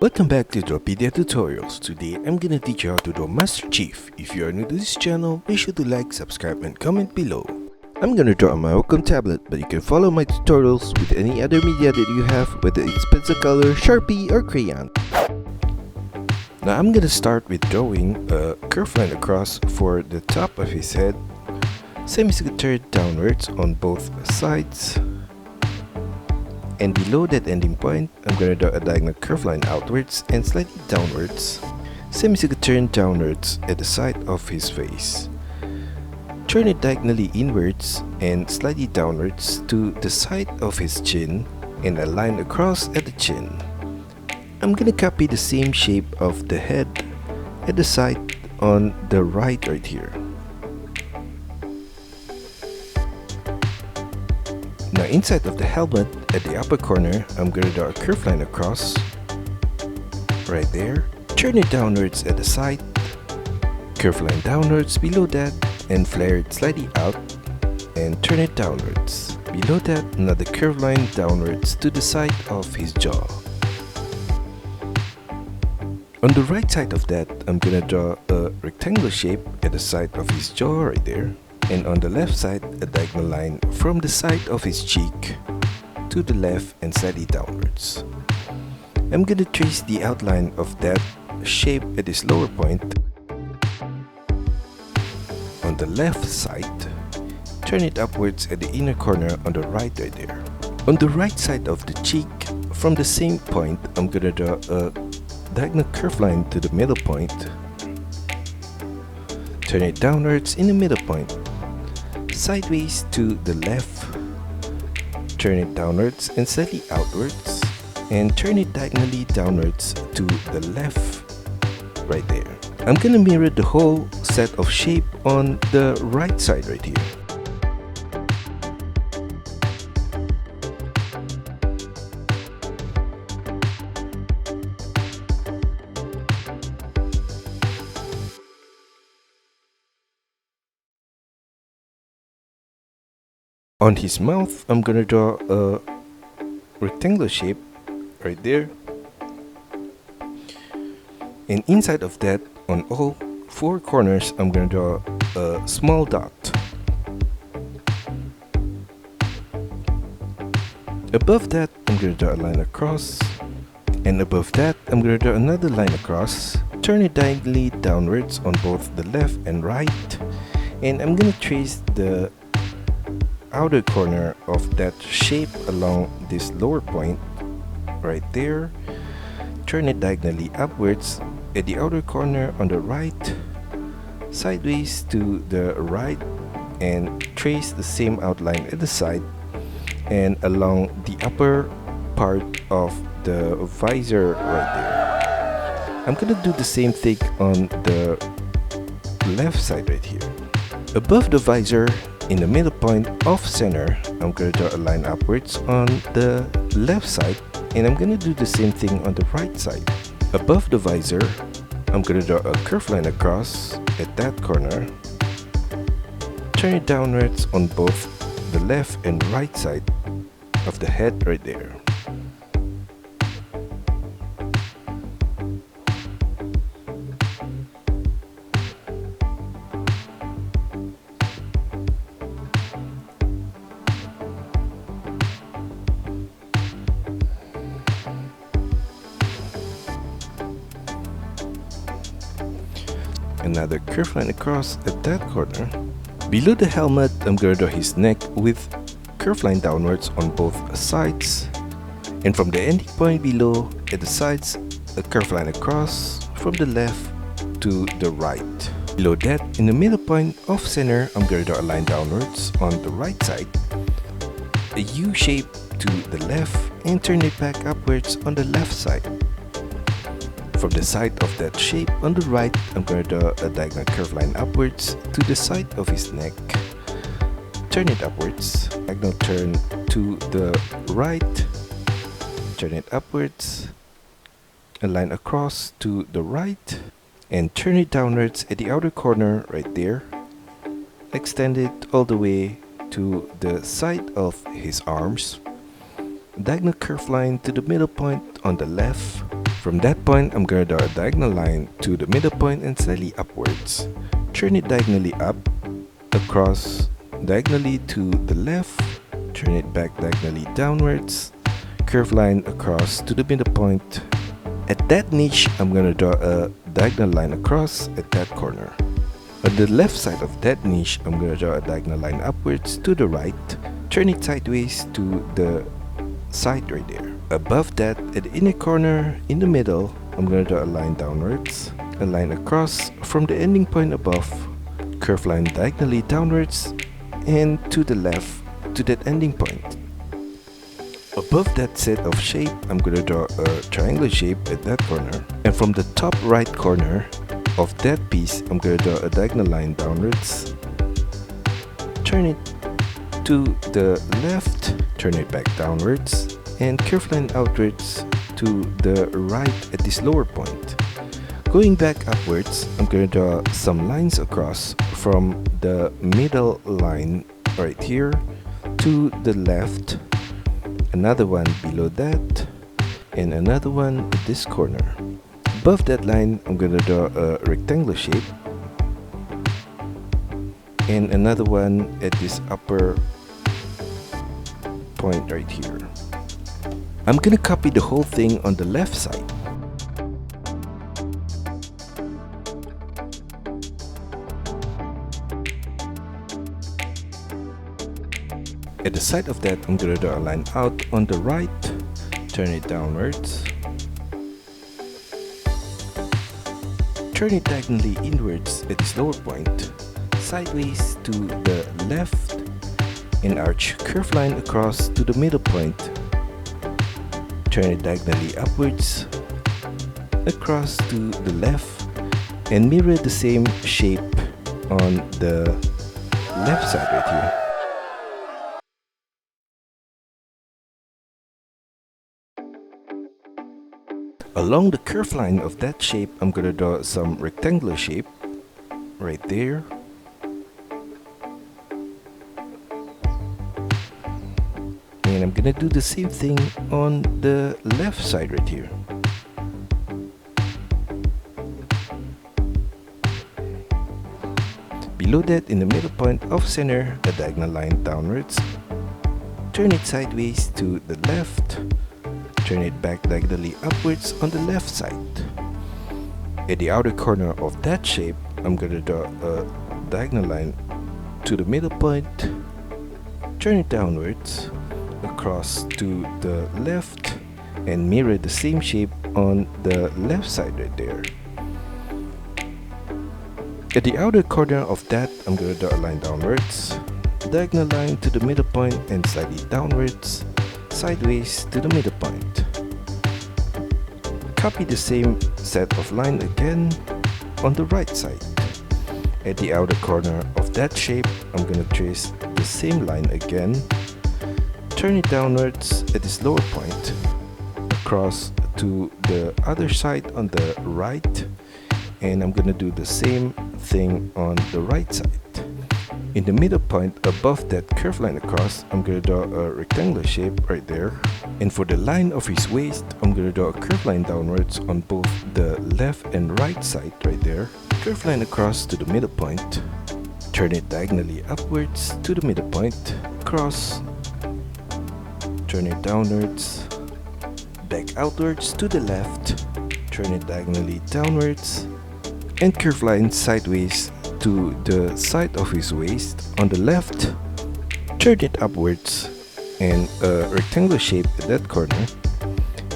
Welcome back to DRAWPEDIA tutorials. Today I'm gonna teach you how to draw Master Chief. If you are new to this channel, be sure to like, subscribe and comment below. I'm gonna draw on my Wacom tablet, but you can follow my tutorials with any other media that you have, whether it's pencil color, Sharpie or crayon. Now I'm gonna start with drawing a curved line across for the top of his head, semi-centered downwards on both sides. And below that ending point, I'm going to draw a diagonal curved line outwards and slightly downwards, semi-circular downwards at the side of his face. Turn it diagonally inwards and slightly downwards to the side of his chin and a line across at the chin. I'm going to copy the same shape of the head at the side on the right here. Now inside of the helmet, at the upper corner, I'm going to draw a curved line across, right there. Turn it downwards at the side, curved line downwards below that, and flare it slightly out, and turn it downwards. Below that, another curved line downwards to the side of his jaw. On the right side of that, I'm going to draw a rectangular shape at the side of his jaw right there. And on the left side, a diagonal line from the side of his cheek to the left and slightly downwards. I'm going to trace the outline of that shape at this lower point. On the left side, turn it upwards at the inner corner on the right there. On the right side of the cheek, from the same point, I'm going to draw a diagonal curved line to the middle point. Turn it downwards in the middle point, sideways to the left, turn it downwards and slightly outwards, and turn it diagonally downwards to the left right there. I'm gonna mirror the whole set of shape on the right side right here. On his mouth, I'm gonna draw a rectangular shape right there. And inside of that, on all four corners, I'm gonna draw a small dot. Above that, I'm gonna draw a line across. And above that, I'm gonna draw another line across. Turn it diagonally downwards on both the left and right. And I'm gonna trace the outer corner of that shape along this lower point right there. Turn it diagonally upwards at the outer corner on the right, sideways to the right, and trace the same outline at the side and along the upper part of the visor right there. I'm gonna do the same thing on the left side right here. Above the visor, in the middle point off center, I'm going to draw a line upwards on the left side, and I'm going to do the same thing on the right side. Above the visor, I'm going to draw a curved line across at that corner. Turn it downwards on both the left and right side of the head right there. Another curved line across at that corner. Below the helmet, I'm going to draw his neck with curved line downwards on both sides. And from the ending point below at the sides, a curved line across from the left to the right. Below that, in the middle point off center, I'm going to draw a line downwards on the right side, a U shape to the left, and turn it back upwards on the left side. From the side of that shape on the right, I'm going to draw a diagonal curved line upwards to the side of his neck. Turn it upwards. Diagonal turn to the right. Turn it upwards. A line across to the right. And turn it downwards at the outer corner right there. Extend it all the way to the side of his arms. Diagonal curved line to the middle point on the left. From that point, I'm gonna draw a diagonal line to the middle point and slightly upwards. Turn it diagonally up, across, diagonally to the left, turn it back diagonally downwards, curve line across to the middle point. At that niche, I'm gonna draw a diagonal line across at that corner. On the left side of that niche, I'm gonna draw a diagonal line upwards to the right, turn it sideways to the side right there. Above that, at the inner corner, in the middle, I'm gonna draw a line downwards, a line across from the ending point above, curve line diagonally downwards, and to the left to that ending point. Above that set of shape, I'm gonna draw a triangle shape at that corner. And from the top right corner of that piece, I'm gonna draw a diagonal line downwards, turn it to the left, turn it back downwards, and curve line outwards to the right at this lower point. Going back upwards, I'm gonna draw some lines across from the middle line right here to the left, another one below that, and another one at this corner. Above that line, I'm gonna draw a rectangular shape, and another one at this upper point right here. I'm gonna copy the whole thing on the left side. At the side of that, I'm gonna draw a line out on the right, turn it downwards, turn it diagonally inwards at this lower point, sideways to the left, and arch curve line across to the middle point. Turn it diagonally upwards, across to the left, and mirror the same shape on the left side right here. Along the curve line of that shape, I'm gonna draw some rectangular shape right there. And I'm gonna do the same thing on the left side right here. Below that, in the middle point of center, a diagonal line downwards. Turn it sideways to the left. Turn it back diagonally upwards on the left side. At the outer corner of that shape, I'm gonna draw a diagonal line to the middle point. Turn it downwards, across to the left, and mirror the same shape on the left side right there. At the outer corner of that, I'm gonna draw a line downwards, diagonal line to the middle point and slightly downwards, sideways to the middle point. Copy the same set of line again on the right side. At the outer corner of that shape, I'm gonna trace the same line again, turn it downwards at this lower point, across to the other side on the right, and I'm gonna do the same thing on the right side. In the middle point above that curve line across, I'm gonna draw a rectangular shape right there. And for the line of his waist, I'm gonna draw a curve line downwards on both the left and right side right there. Curve line across to the middle point. Turn it diagonally upwards to the middle point. Cross. Turn it downwards. Back outwards to the left. Turn it diagonally downwards. And curve line sideways to the side of his waist on the left. Turn it upwards and a rectangular shape at that corner,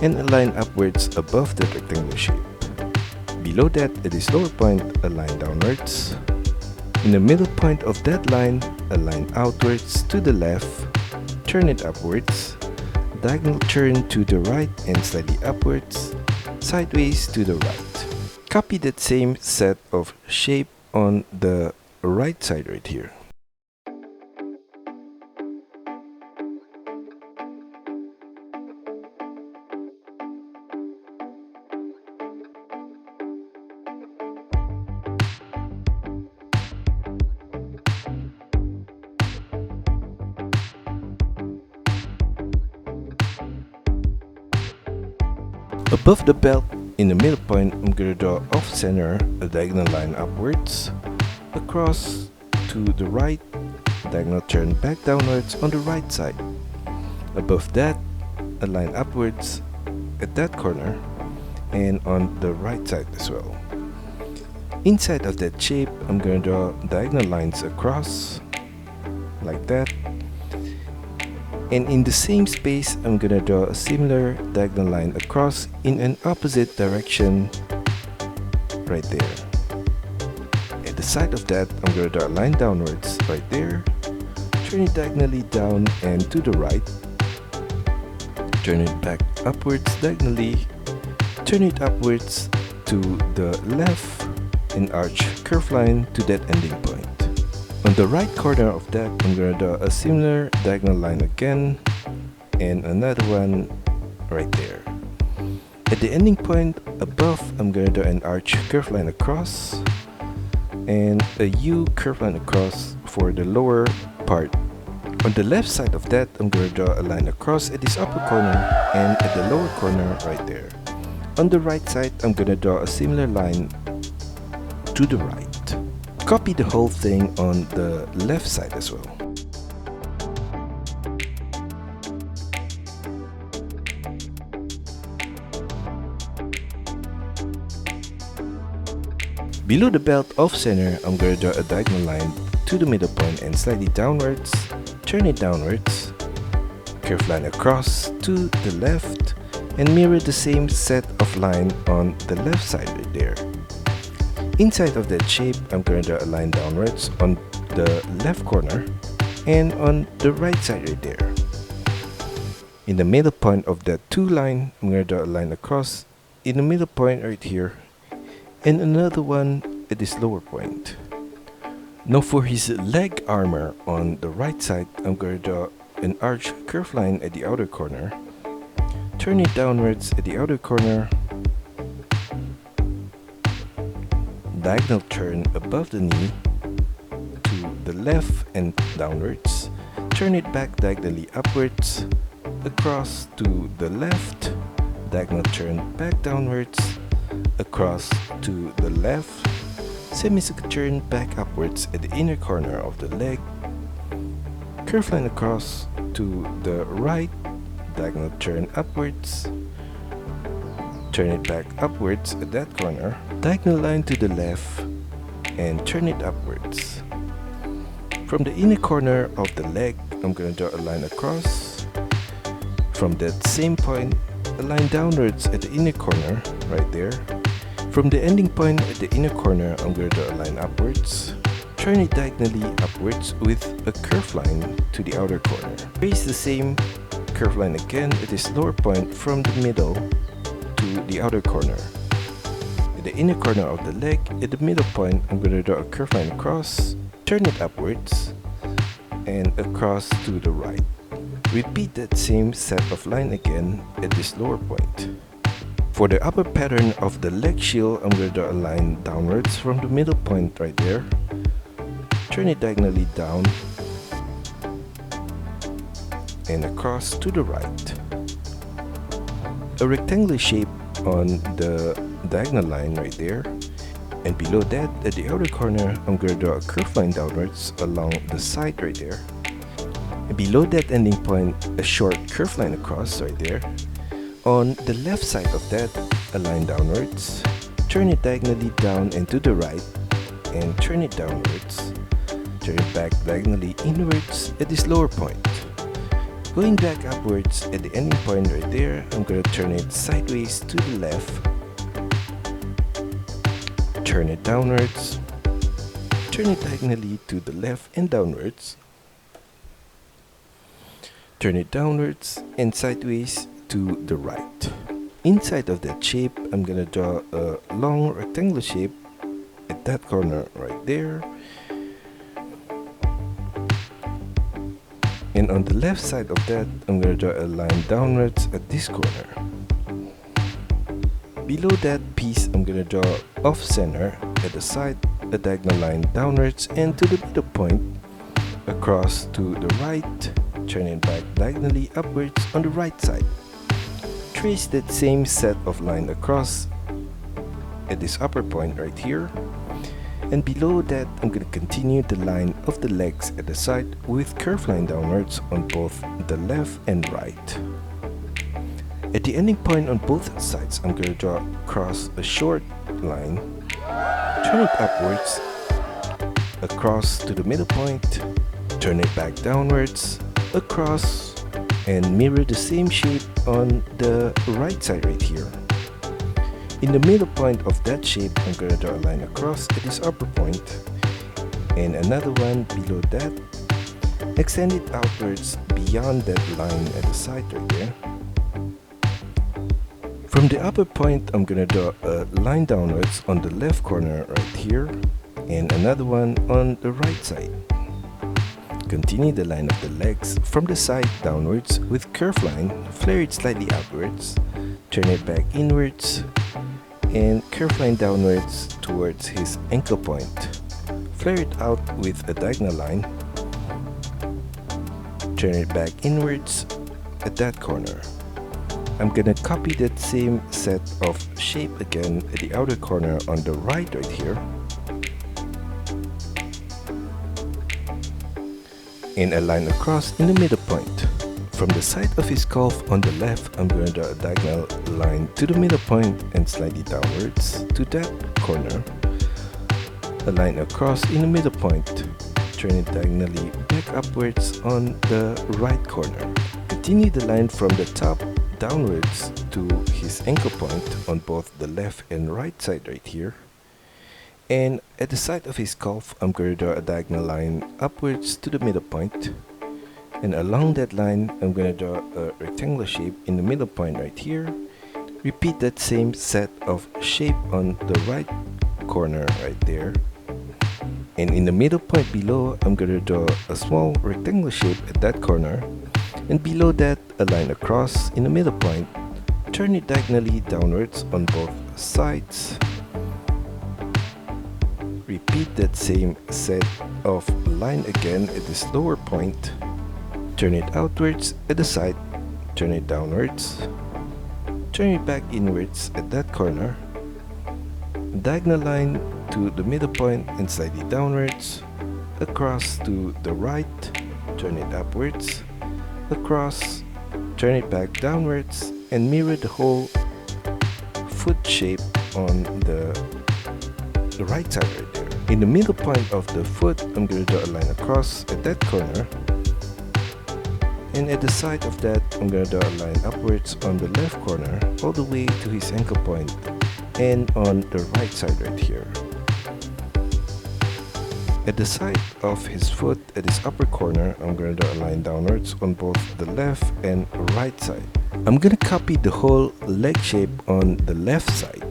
and a line upwards above the rectangular shape. Below that, at this lower point, a line downwards. In the middle point of that line, a line outwards to the left. Turn it upwards, diagonal turn to the right and slightly upwards, sideways to the right. Copy that same set of shape on the right side right here. Above the belt, In the middle point, I'm gonna draw off center a diagonal line upwards, across to the right, diagonal turn back downwards on the right side. Above that, a line upwards at that corner and on the right side as well. Inside of that shape, I'm gonna draw diagonal lines across like that. And in the same space, I'm gonna draw a similar diagonal line across in an opposite direction right there. At the side of that, I'm gonna draw a line downwards right there, turn it diagonally down and to the right, turn it back upwards diagonally, turn it upwards to the left and arch curve line to that ending point. On the right corner of that, I'm going to draw a similar diagonal line again and another one right there. At the ending point above, I'm going to draw an arch curve line across and a U curve line across for the lower part. On the left side of that, I'm going to draw a line across at this upper corner and at the lower corner right there. On the right side, I'm going to draw a similar line to the right. Copy the whole thing on the left side as well. Below the belt off center, I'm going to draw a diagonal line to the middle point and slightly downwards, turn it downwards, curve line across to the left, and mirror the same set of line on the left side right there. Inside of that shape, I'm going to draw a line downwards on the left corner and on the right side right there. In the middle point of that two line, I'm going to draw a line across in the middle point right here and another one at this lower point. Now for his leg armor on the right side, I'm going to draw an arch curve line at the outer corner, turn it downwards at the outer corner, diagonal turn above the knee to the left and downwards, turn it back diagonally upwards, across to the left, diagonal turn back downwards, across to the left, semicircle turn back upwards at the inner corner of the leg, curve line across to the right, diagonal turn upwards, turn it back upwards at that corner, diagonal line to the left, and turn it upwards. From the inner corner of the leg, I'm going to draw a line across. From that same point, a line downwards at the inner corner, right there. From the ending point at the inner corner, I'm going to draw a line upwards. Turn it diagonally upwards with a curve line to the outer corner. Trace the same curve line again at this lower point from the middle to the outer corner. At the inner corner of the leg, at the middle point, I'm going to draw a curve line across, turn it upwards, and across to the right. Repeat that same set of line again at this lower point. For the upper pattern of the leg shield, I'm going to draw a line downwards from the middle point right there. Turn it diagonally down and across to the right. A rectangular shape on the diagonal line right there, and below that at the outer corner, I'm going to draw a curved line downwards along the side right there, and below that ending point a short curved line across right there. On the left side of that, a line downwards, turn it diagonally down and to the right, and turn it downwards, turn it back diagonally inwards at this lower point. Going back upwards at the ending point right there, I'm going to turn it sideways to the left, turn it downwards, turn it diagonally to the left and downwards, turn it downwards and sideways to the right. Inside of that shape, I'm going to draw a long rectangular shape at that corner right there. And on the left side of that, I'm going to draw a line downwards at this corner. Below that piece, I'm going to draw off center at the side, a diagonal line downwards and to the middle point, across to the right, turn it back diagonally upwards on the right side. Trace that same set of line across at this upper point right here. And below that, I'm going to continue the line of the legs at the side with curved line downwards on both the left and right. At the ending point on both sides, I'm going to draw across a short line, turn it upwards, across to the middle point, turn it back downwards, across, and mirror the same shape on the right side right here. In the middle point of that shape, I'm going to draw a line across at this upper point, and another one below that, extend it outwards beyond that line at the side right there. From the upper point, I'm going to draw a line downwards on the left corner right here, and another one on the right side. Continue the line of the legs from the side downwards with curved line, flare it slightly outwards, turn it back inwards, and curved line downwards towards his ankle point. Flare it out with a diagonal line, turn it back inwards at that corner. I'm gonna copy that same set of shape again at the outer corner on the right here, and a line across in the middle point. From the side of his calf on the left, I'm going to draw a diagonal line to the middle point and slightly downwards to that corner. A line across in the middle point. Turn it diagonally back upwards on the right corner. Continue the line from the top downwards to his ankle point on both the left and right side right here. And at the side of his calf, I'm going to draw a diagonal line upwards to the middle point. And along that line, I'm going to draw a rectangular shape in the middle point right here. Repeat that same set of shape on the right corner right there. And in the middle point below, I'm going to draw a small rectangular shape at that corner. And below that, a line across in the middle point. Turn it diagonally downwards on both sides. Repeat that same set of line again at this lower point. Turn it outwards at the side, turn it downwards, turn it back inwards at that corner, diagonal line to the middle point and slightly downwards, across to the right, turn it upwards, across, turn it back downwards, and mirror the whole foot shape on the right side right there. In the middle point of the foot, I'm going to draw a line across at that corner. And at the side of that, I'm going to draw a line upwards on the left corner all the way to his ankle point and on the right side right here. At the side of his foot at his upper corner, I'm going to draw a line downwards on both the left and right side. I'm going to copy the whole leg shape on the left side.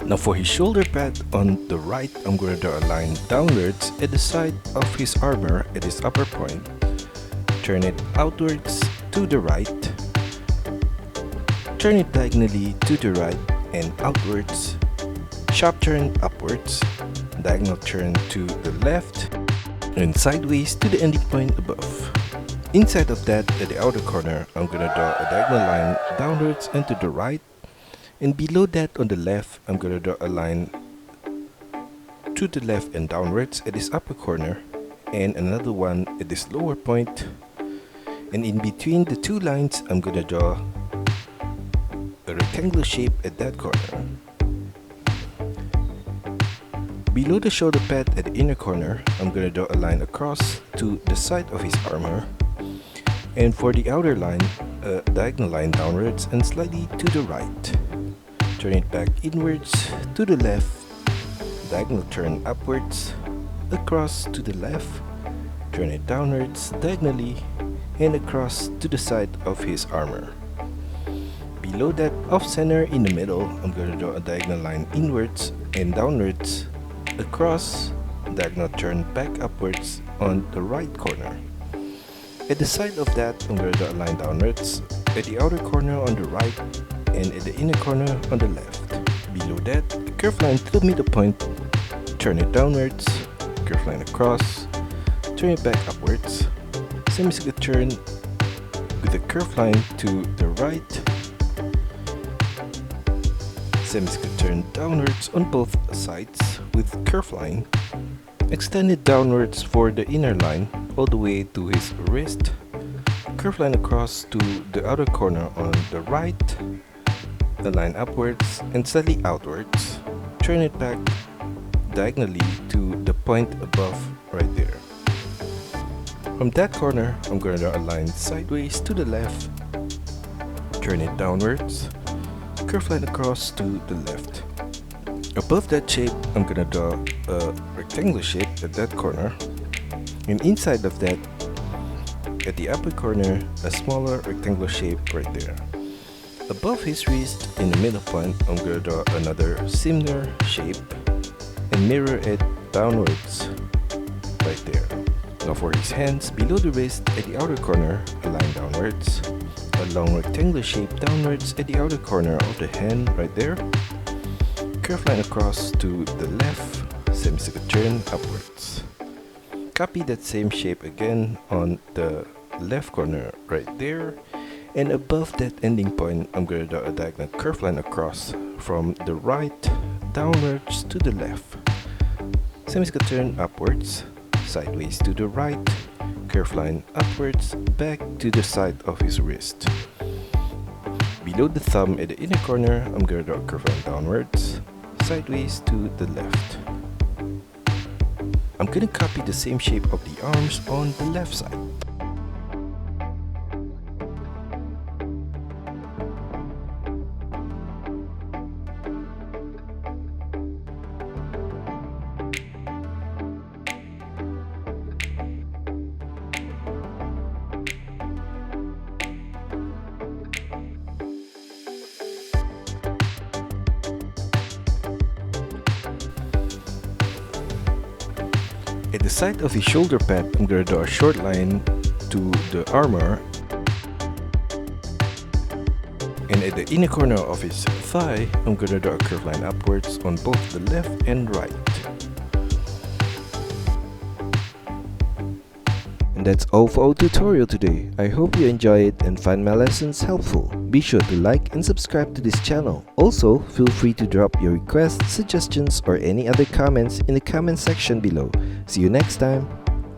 Now for his shoulder pad on the right, I'm going to draw a line downwards at the side of his armor at his upper point. Turn it outwards to the right. Turn it diagonally to the right and outwards. Sharp turn upwards. Diagonal turn to the left. And sideways to the ending point above. Inside of that, at the outer corner, I'm going to draw a diagonal line downwards and to the right. And below that on the left, I'm going to draw a line to the left and downwards at this upper corner, and another one at this lower point. And in between the two lines, I'm going to draw a rectangular shape at that corner. Below the shoulder pad at the inner corner, I'm going to draw a line across to the side of his armor. And for the outer line, a diagonal line downwards and slightly to the right. Turn it back inwards to the left, diagonal turn upwards, across to the left, turn it downwards diagonally and across to the side of his armor. Below that, off center in the middle, I'm going to draw a diagonal line inwards and downwards, across, diagonal turn back upwards on the right corner. At the side of that, I'm going to draw a line downwards, at the outer corner on the right, and at the inner corner on the left. Below that, a curved line to the middle point, turn it downwards, curved line across, turn it back upwards, semicircular turn with a curved line to the right, semicircular turn downwards on both sides with curved line, extend it downwards for the inner line all the way to his wrist, curved line across to the outer corner on the right, the line upwards and slightly outwards, turn it back diagonally to the point above right there. From that corner, I'm going to draw a line sideways to the left, turn it downwards, curved line across to the left. Above that shape, I'm going to draw a rectangular shape at that corner, and inside of that, at the upper corner, a smaller rectangular shape right there. Above his wrist, in the middle point, I'm going to draw another similar shape and mirror it downwards right there. Now for his hands, below the wrist at the outer corner, a line downwards, a long rectangular shape downwards at the outer corner of the hand right there, curved line across to the left, semicircular turn upwards. Copy that same shape again on the left corner right there, and above that ending point, I'm going to draw a diagonal curved line across from the right downwards to the left, semicircular turn upwards, sideways to the right, curved line upwards, back to the side of his wrist. Below the thumb at the inner corner, I'm going to draw a curved line downwards, sideways to the left. I'm going to copy the same shape of the arms on the left side. At the side of his shoulder pad, I'm going to draw a short line to the armor, and at the inner corner of his thigh, I'm going to draw a curved line upwards on both the left and right. And that's all for our tutorial today. I hope you enjoy it and find my lessons helpful. Be sure to like and subscribe to this channel. Also, feel free to drop your requests, suggestions, or any other comments in the comment section below. See you next time.